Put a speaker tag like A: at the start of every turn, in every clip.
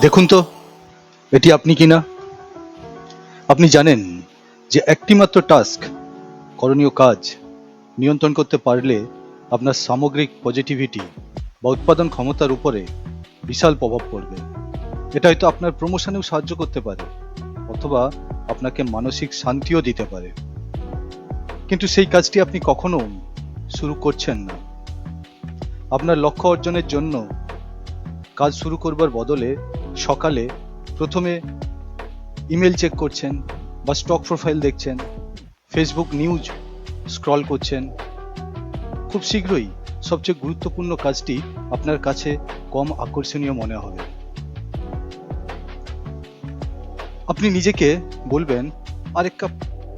A: দেখুন তো এটি আপনি কিনা। আপনি জানেন যে একটি মাত্র টাস্ক, করণীয় কাজ নিয়ন্ত্রণ করতে পারলে আপনার সামগ্রিক পজিটিভিটি বা উৎপাদন ক্ষমতার উপরে বিশাল প্রভাব পড়বে। এটা হয়তো আপনার প্রমোশনেও সাহায্য করতে পারে অথবা আপনাকে মানসিক শান্তিও দিতে পারে, কিন্তু সেই কাজটি আপনি কখনো শুরু করছেন না। আপনার লক্ষ্য অর্জনের জন্য কাজ শুরু করবার বদলে সকালে প্রথমে ইমেল চেক করছেন বা স্টক প্রোফাইল দেখছেন, ফেসবুক নিউজ স্ক্রল করছেন। খুব শীঘ্রই সবচেয়ে গুরুত্বপূর্ণ কাজটি আপনার কাছে কম আকর্ষণীয় মনে হবে। আপনি নিজেকে বলবেন আরেক কাপ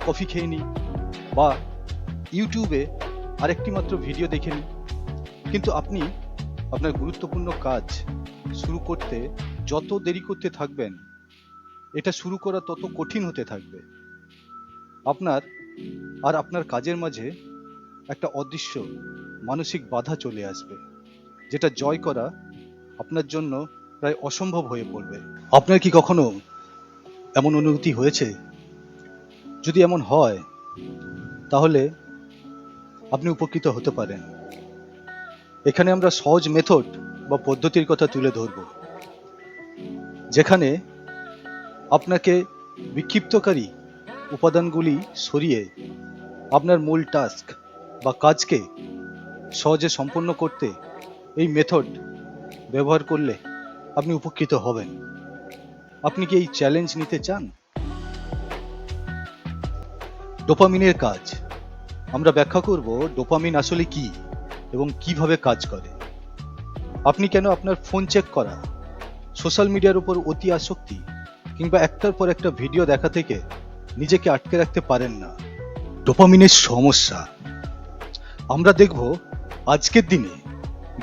A: কফি খেয়ে নিই বা ইউটিউবে আরেকটি মাত্র ভিডিও দেখে নিই, কিন্তু আপনি আপনার গুরুত্বপূর্ণ কাজ শুরু করতে যত দেরি করতে থাকবেন, এটা শুরু করা তত কঠিন হতে থাকবে। আপনার কাজের মাঝে একটা অদৃশ্য মানসিক বাধা চলে আসবে, যেটা জয় করা আপনার জন্য প্রায় অসম্ভব হয়ে পড়বে। আপনার কি কখনো এমন অনুভূতি হয়েছে? যদি এমন হয় তাহলে আপনি উপকৃত হতে পারেন। এখানে আমরা সহজ মেথড বা পদ্ধতির কথা তুলে ধরব, যেখানে আপনাকে বিক্ষিপ্তকারী উপাদানগুলি সরিয়ে আপনার মূল টাস্ক বা কাজকে সহজে সম্পন্ন করতে এই মেথড ব্যবহার করলে আপনি উপকৃত হবেন। আপনি কি এই চ্যালেঞ্জ নিতে চান? ডোপামিনের কাজ আমরা ব্যাখ্যা করব। ডোপামিন আসলে কি এবং কিভাবে কাজ করে। আপনি কেন আপনার ফোন চেক করা, সোশ্যাল মিডিয়ার উপর অতি আসক্তি কিংবা একটার পর একটা ভিডিও দেখা থেকে নিজেকে আটকে রাখতে পারেন না। ডোপামিনের সমস্যা আমরা দেখব আজকের দিনে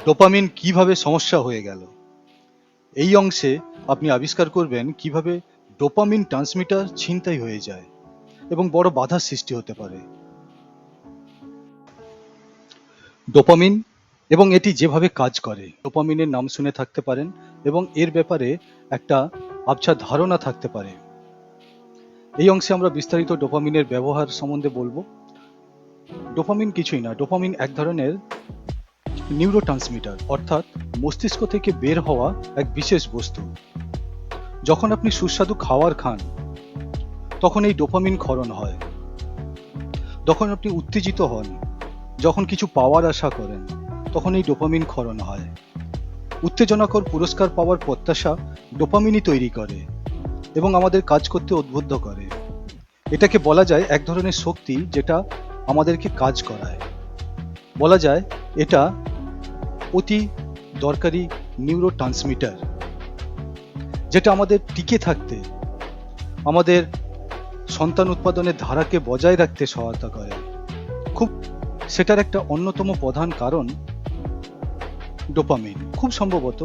A: ডোপামিন কিভাবে সমস্যা হয়ে গেল। এই অংশে আপনি আবিষ্কার করবেন কিভাবে ডোপামিন ট্রান্সমিটার ছিনতাই হয়ে যায় এবং বড় বাধার সৃষ্টি হতে পারে। ডোপামিন এবং এটি যেভাবে কাজ করে। ডোপামিনের নাম শুনে থাকতে পারেন এবং এর ব্যাপারে একটা আবছা ধারণা থাকতে পারে। এই অংশে আমরা বিস্তারিত ডোপামিনের ব্যবহার সম্বন্ধে বলবো। ডোপামিন কিছুই না, ডোপামিন এক ধরনের নিউরোট্রান্সমিটার, অর্থাৎ মস্তিষ্ক থেকে বের হওয়া এক বিশেষ বস্তু। যখন আপনি সুস্বাদু খাবার খান তখন এই ডোপামিন ক্ষরণ হয়। যখন আপনি উত্তেজিত হন, যখন কিছু পাওয়ার আশা করেন, তখন এই ডোপামিন ক্ষরণ হয়। উত্তেজনাকর পুরস্কার পাওয়ার প্রত্যাশা ডোপামিনই তৈরি করে এবং আমাদের কাজ করতে উদ্বুদ্ধ করে। এটাকে বলা যায় এক ধরনের শক্তি যেটা আমাদেরকে কাজ করায়। বলা যায় এটা অতি দরকারি নিউরোট্রান্সমিটার, যেটা আমাদের টিকে থাকতে, আমাদের সন্তান উৎপাদনের ধারাকে বজায় রাখতে সহায়তা করে। সেটার একটা অন্যতম প্রধান কারণ ডোপামিন। খুব সম্ভবত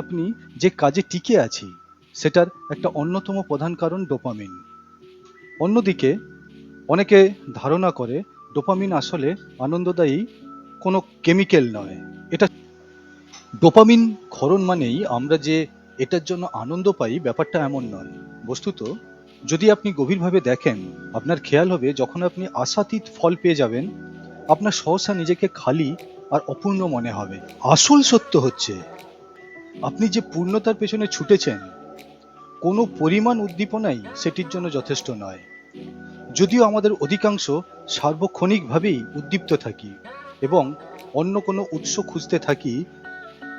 A: আপনি যে কাজে টিকে আছি সেটার একটা অন্যতম প্রধান কারণ ডোপামিন। অন্যদিকে অনেকে ধারণা করে ডোপামিন আসলে আনন্দদায়ী কোনো কেমিক্যাল নয়। এটা ডোপামিন ক্ষরণ মানেই আমরা যে এটার জন্য আনন্দ পাই, ব্যাপারটা এমন নয়। বস্তুত যদি আপনি গভীরভাবে দেখেন, আপনার খেয়াল হবে যখন আপনি আশাতীত ফল পেয়ে যাবেন, আপনার সহসা নিজেকে খালি আর অপূর্ণ মনে হবে। আসল সত্য হচ্ছে আপনি যে পূর্ণতার পেছনে ছুটেছেন, কোনো পরিমাণ উদ্দীপনাই সেটির জন্য যথেষ্ট নয়। যদিও আমাদের অধিকাংশ সার্বক্ষণিকভাবেই উদ্দীপ্ত থাকি এবং অন্য কোনো উৎস খুঁজতে থাকি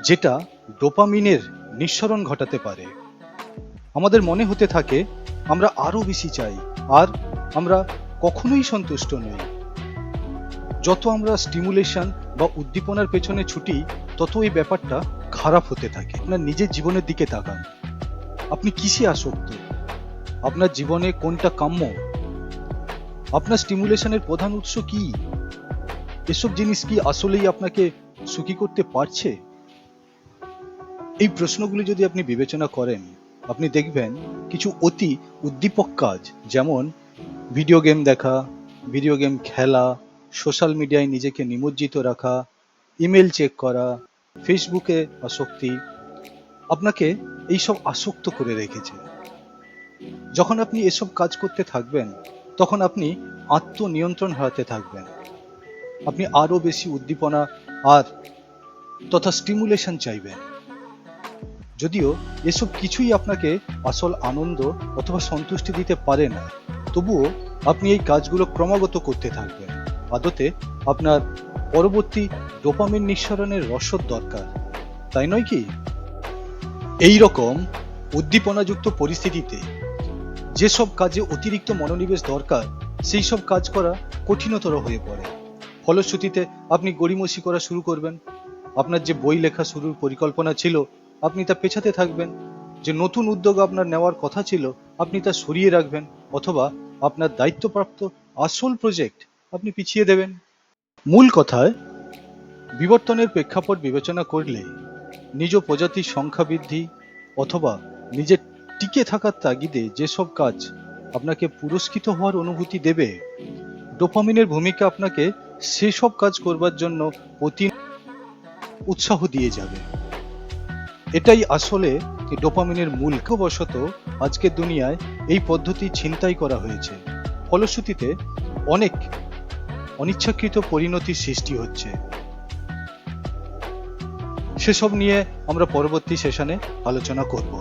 A: যেটা ডোপামিনের নিঃসরণ ঘটাতে পারে। আমাদের মনে হতে থাকে আমরা আরো বেশি চাই, আর আমরা কখনোই সন্তুষ্ট নই। যত আমরা স্টিমুলেশন বা উদ্দীপনার পেছনে ছুটি, তত এই ব্যাপারটা খারাপ হতে থাকে। আপনার নিজের জীবনের দিকে তাকান। আপনি কিসে আসক্ত? আপনার জীবনে কোনটা কাম্য? আপনার স্টিমুলেশনের প্রধান উৎস কি? এসব জিনিস কি আসলেই আপনাকে সুখী করতে পারছে? এই প্রশ্নগুলি যদি আপনি বিবেচনা করেন, আপনি দেখবেন কিছু অতি উদ্দীপক কাজ, যেমন ভিডিও গেম দেখা, ভিডিও গেম খেলা, সোশ্যাল মিডিয়ায় নিজেকে নিমজ্জিত রাখা, ইমেল চেক করা, ফেসবুকে আসক্তি, আপনাকে এইসব আসক্ত করে রেখেছে। যখন আপনি এসব কাজ করতে থাকবেন তখন আপনি আত্মনিয়ন্ত্রণ হারাতে থাকবেন। আপনি আরো বেশি উদ্দীপনা আর তথা স্টিমুলেশন চাইবেন। যদিও এসব কিছুই আপনাকে আসল আনন্দ অথবা সন্তুষ্টি দিতে পারে না, তবুও আপনি এই কাজগুলো ক্রমাগত করতে থাকবেন। আদতে আপনার পরবর্তী ডোপামিন নিঃসরণের রসদ দরকার, তাই নয় কি? এই রকম উদ্দীপনাযুক্ত পরিস্থিতিতে যেসব কাজে অতিরিক্ত মনোনিবেশ দরকার সেই সব কাজ করা কঠিনতর হয়ে পড়ে। ফলশ্রুতিতে আপনি গড়িমসি করা শুরু করবেন। আপনার যে বই লেখা শুরুর পরিকল্পনা ছিল আপনি তা পেছাতে থাকবেন। যে নতুন উদ্যোগ আপনার নেওয়ার কথা ছিল আপনি তা সরিয়ে রাখবেন, অথবা আপনার দায়িত্বপ্রাপ্ত আসল প্রজেক্ট আপনি পিছিয়ে দেবেন। মূল কথায়, বিবর্তনের প্রেক্ষাপট বিবেচনা করলে নিজ প্রজাতির সংখ্যা বৃদ্ধি অথবা নিজের টিকে থাকার তাগিদে যেসব কাজ আপনাকে পুরস্কৃত হওয়ার অনুভূতি দেবে, ডোপামিনের ভূমিকা আপনাকে সেসব কাজ করবার জন্য প্রতি উৎসাহ দিয়ে যাবে। এটাই আসলে ডোপামিনের মূল। বশত আজকের দুনিয়ায় এই পদ্ধতি ছিনতাই করা হয়েছে। ফলশ্রুতিতে অনেক অনিচ্ছাকৃত পরিণতির সৃষ্টি হচ্ছে। সেসব নিয়ে আমরা পরবর্তী সেশনে আলোচনা করব।